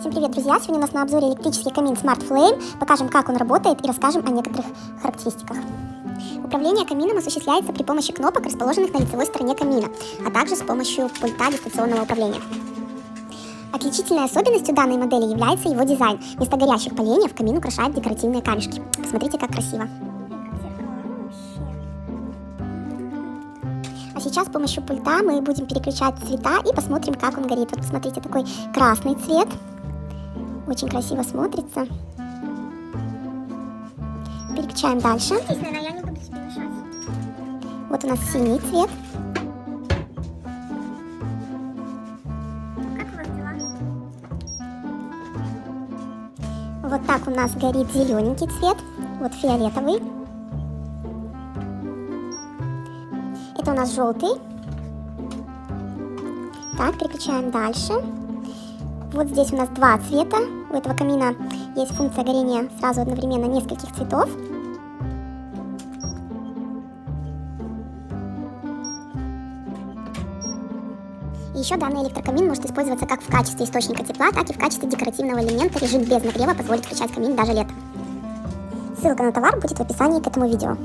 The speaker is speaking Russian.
Всем привет, друзья! Сегодня у нас на обзоре электрический камин Smart Flame. Покажем, как он работает, и расскажем о некоторых характеристиках. Управление камином осуществляется при помощи кнопок, расположенных на лицевой стороне камина, а также с помощью пульта дистанционного управления. Отличительной особенностью данной модели является его дизайн. Вместо горящих поленьев камин украшает декоративные камешки. Посмотрите, как красиво. А сейчас с помощью пульта мы будем переключать цвета и посмотрим, как он горит. Вот посмотрите, такой красный цвет. Очень красиво смотрится. Переключаем дальше. Я не буду тебе мешать. Вот у нас синий цвет. Как у вас дела? Вот так у нас горит зелененький цвет. Вот фиолетовый. Это у нас желтый. Так, переключаем дальше. Вот здесь у нас два цвета. У этого камина есть функция горения сразу одновременно нескольких цветов. И еще данный электрокамин может использоваться как в качестве источника тепла, так и в качестве декоративного элемента. Режим без нагрева позволит включать камин даже летом. Ссылка на товар будет в описании к этому видео.